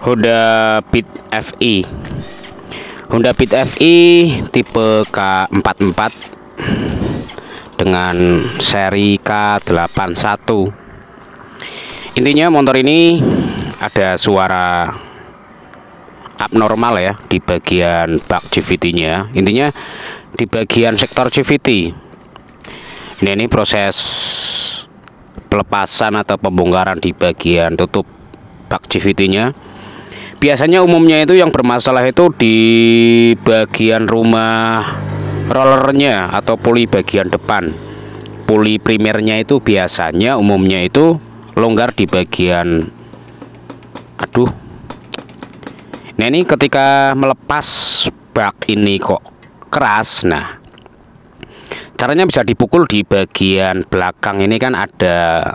Honda Beat FI. Honda Beat FI tipe K44 dengan seri K81. Intinya motor ini ada suara abnormal ya di bagian bak CVT-nya. Intinya di bagian sektor CVT. Nah, ini proses pelepasan atau pembongkaran di bagian tutup bak CVT-nya. Biasanya umumnya itu yang bermasalah itu di bagian rumah rollernya atau puli bagian depan. Puli primernya itu biasanya umumnya itu longgar di bagian Nah, ini ketika melepas bak ini kok keras. Nah, caranya bisa dipukul di bagian belakang. Ini kan ada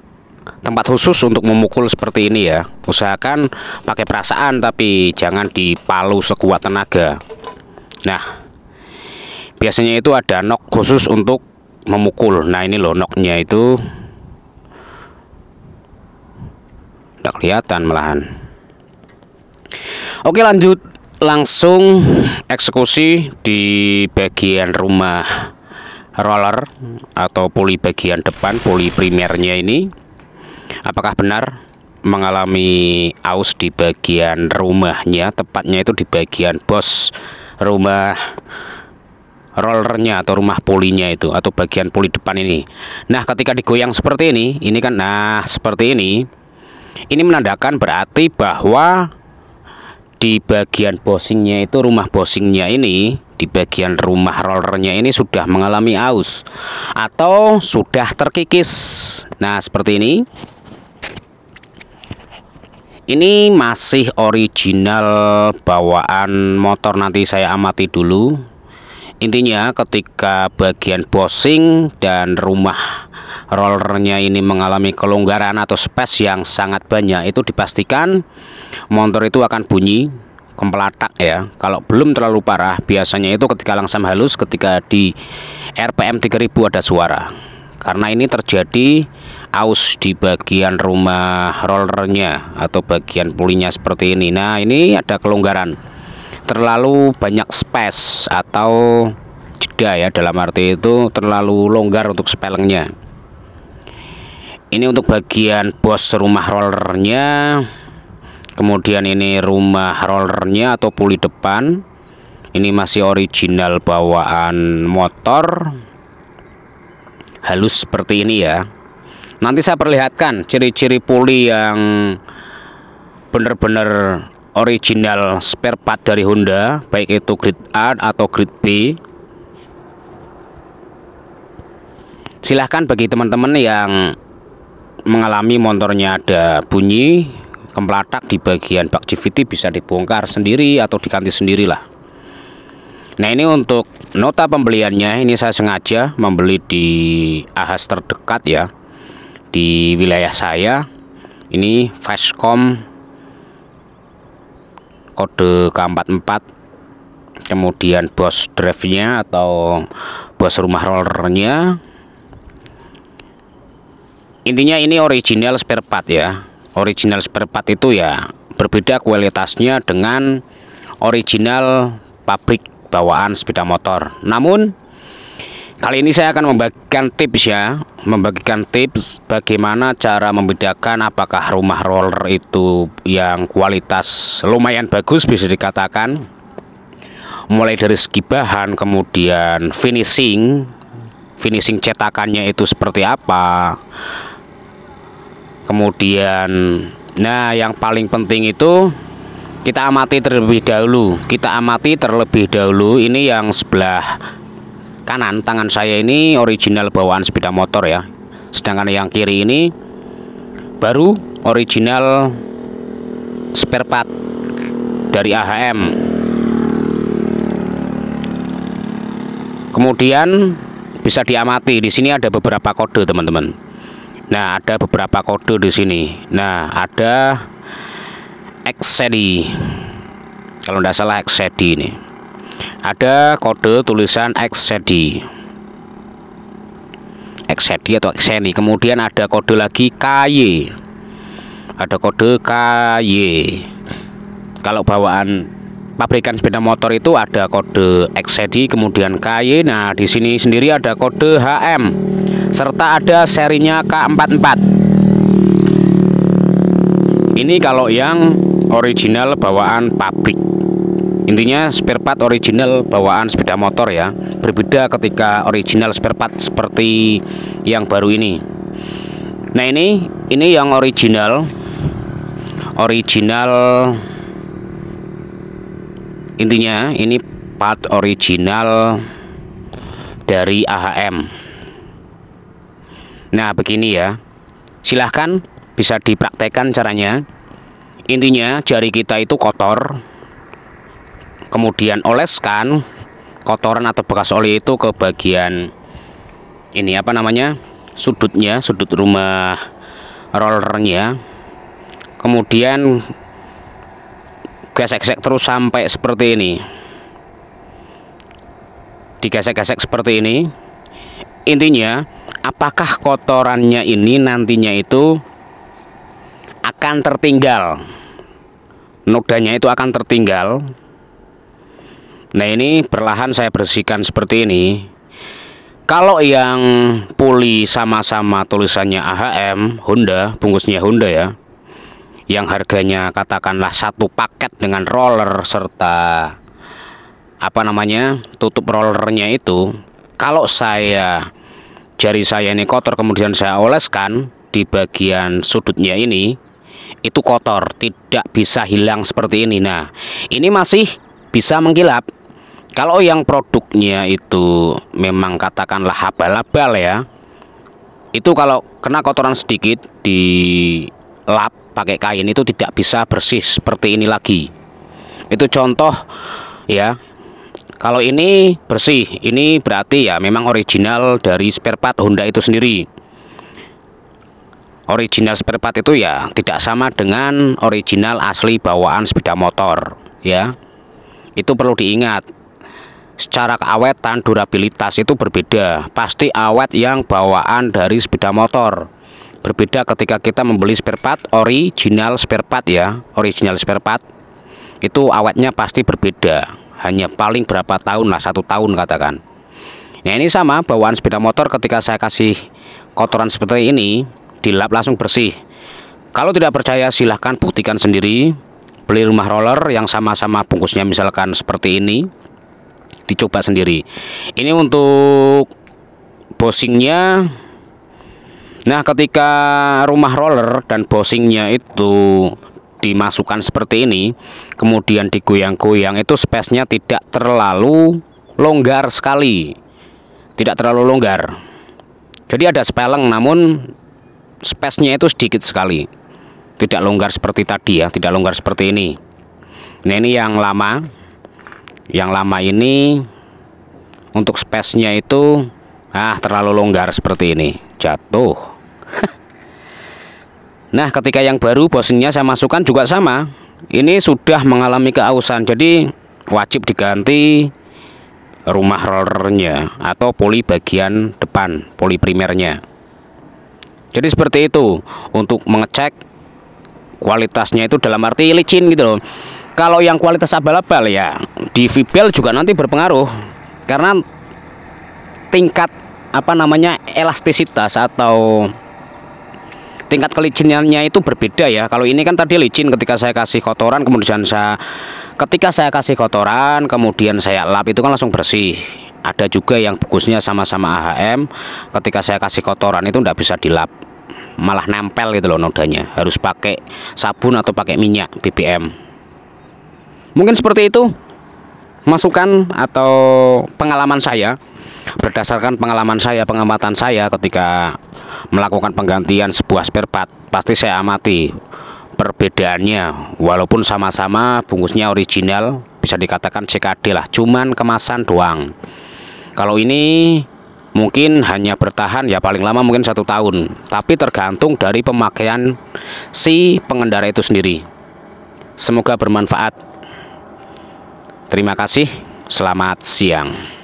tempat khusus untuk memukul seperti ini ya. Usahakan pakai perasaan, tapi jangan dipalu sekuat tenaga. Nah, biasanya itu ada nok khusus untuk memukul. Nah, ini loh noknya itu tidak kelihatan malahan. Oke, lanjut langsung eksekusi di bagian rumah roller atau puli bagian depan, puli primernya ini. Apakah benar mengalami aus di bagian rumahnya, tepatnya itu di bagian bos rumah rollernya atau rumah pulinya itu, atau bagian puli depan ini. Nah, ketika digoyang seperti ini kan, nah seperti ini menandakan berarti bahwa di bagian bosingnya itu, rumah bosingnya ini, di bagian rumah rollernya ini sudah mengalami aus atau sudah terkikis. Nah, seperti ini. Ini masih original bawaan motor, nanti saya amati dulu. Intinya ketika bagian bosing dan rumah rollernya ini mengalami kelonggaran atau space yang sangat banyak, itu dipastikan motor itu akan bunyi kempelatak ya. Kalau belum terlalu parah, biasanya itu ketika langsam halus, ketika di RPM 3000 ada suara. Karena ini terjadi aus di bagian rumah rollernya atau bagian pulinya seperti ini. Nah, ini ada kelonggaran, terlalu banyak space atau jeda ya, dalam arti itu terlalu longgar untuk spellingnya. Ini untuk bagian bos rumah rollernya. Kemudian ini rumah rollernya atau puli depan. Ini masih original bawaan motor, halus seperti ini ya. Nanti saya perlihatkan ciri-ciri puli yang benar-benar original spare part dari Honda, baik itu grade A atau grade B. Silahkan bagi teman-teman yang mengalami motornya ada bunyi kempelatak di bagian bak CVT, bisa dibongkar sendiri atau diganti sendirilah. Nah, ini untuk nota pembeliannya, ini saya sengaja membeli di ahas terdekat ya, di wilayah saya. Ini Fastcom kode K44, kemudian bos drive-nya atau bos rumah rollernya. Intinya ini original spare part ya. Original spare part itu ya berbeda kualitasnya dengan original pabrik bawaan sepeda motor. Namun kali ini saya akan membagikan tips ya, membagikan tips bagaimana cara membedakan apakah rumah roller itu yang kualitas lumayan bagus, bisa dikatakan mulai dari segi bahan, kemudian finishing cetakannya itu seperti apa. Kemudian, nah yang paling penting itu kita amati terlebih dahulu. Ini yang sebelah kanan tangan saya ini original bawaan sepeda motor ya. Sedangkan yang kiri ini baru original spare part dari AHM. Kemudian bisa diamati di sini ada beberapa kode, teman-teman. Nah, ada beberapa kode di sini. Nah, ada XCD, kalau tidak salah XCD ini. Ada kode tulisan XCD atau XCD. Kemudian ada kode lagi KY. Ada kode KY. Kalau bawaan pabrikan sepeda motor itu ada kode XCD, kemudian KY. Nah, di sini sendiri ada kode HM serta ada serinya K44. Ini kalau yang original bawaan pabrik. Intinya spare part original bawaan sepeda motor ya. Berbeda ketika original spare part seperti yang baru ini. Nah, ini yang original. Intinya ini part original dari AHM. Nah, begini ya. Silahkan bisa dipraktekkan caranya. Intinya jari kita itu kotor, kemudian oleskan kotoran atau bekas oli itu ke bagian ini apa namanya, sudutnya, sudut rumah rollernya. Kemudian gesek-gesek terus sampai seperti ini. Digesek-gesek seperti ini. Intinya, apakah kotorannya ini nantinya itu akan tertinggal, nodanya itu akan tertinggal. Nah, ini perlahan saya bersihkan seperti ini. Kalau yang puli sama-sama tulisannya AHM Honda, bungkusnya Honda ya, yang harganya katakanlah satu paket dengan roller serta apa namanya, tutup rollernya itu, kalau jari saya ini kotor kemudian saya oleskan di bagian sudutnya ini, itu kotor, tidak bisa hilang seperti ini. Nah, ini masih bisa mengkilap. Kalau yang produknya itu memang katakanlah abal-abal ya, itu kalau kena kotoran sedikit dilap pakai kain itu tidak bisa bersih seperti ini lagi. Itu contoh ya. Kalau ini bersih, ini berarti ya memang original dari spare part Honda itu sendiri. Original spare part itu ya tidak sama dengan original asli bawaan sepeda motor ya. Itu perlu diingat. Secara keawetan, durabilitas itu berbeda. Pasti awet yang bawaan dari sepeda motor. Berbeda ketika kita membeli spare part original spare part ya. Original spare part itu awetnya pasti berbeda. Hanya paling berapa tahun lah, 1 tahun katakan. Nah, ini sama bawaan sepeda motor, ketika saya kasih kotoran seperti ini dilap langsung bersih. Kalau tidak percaya silahkan buktikan sendiri. Beli rumah roller yang sama-sama bungkusnya misalkan seperti ini, dicoba sendiri. Ini untuk bosingnya. Nah, ketika rumah roller dan bosingnya itu dimasukkan seperti ini, kemudian digoyang-goyang, itu space-nya tidak terlalu longgar sekali, tidak terlalu longgar. Jadi ada speleng, namun space-nya itu sedikit sekali, tidak longgar seperti tadi ya, tidak longgar seperti ini. Nah, ini yang lama. Yang lama ini untuk space-nya itu terlalu longgar seperti ini, jatuh. Nah, ketika yang baru bosingnya saya masukkan juga sama. Ini sudah mengalami keausan, jadi wajib diganti rumah rollernya atau poli bagian depan, poli primernya. Jadi seperti itu untuk mengecek kualitasnya, itu dalam arti licin gitu loh. Kalau yang kualitas abal-abal ya di VBL juga nanti berpengaruh, karena tingkat apa namanya, elastisitas atau tingkat kelicinannya itu berbeda ya. Kalau ini kan tadi licin ketika saya kasih kotoran, kemudian ketika saya kasih kotoran kemudian saya lap, itu kan langsung bersih. Ada juga yang bungkusnya sama-sama AHM, ketika saya kasih kotoran itu tidak bisa dilap, malah nempel gitu loh nodanya. Harus pakai sabun atau pakai minyak BBM. Mungkin seperti itu masukan atau pengalaman saya. Berdasarkan pengalaman saya, pengamatan saya ketika melakukan penggantian sebuah spare part, pasti saya amati perbedaannya. Walaupun sama-sama bungkusnya original, bisa dikatakan CKD lah, cuman kemasan doang. Kalau ini mungkin hanya bertahan ya paling lama mungkin 1 tahun, tapi tergantung dari pemakaian si pengendara itu sendiri. Semoga bermanfaat. Terima kasih, selamat siang.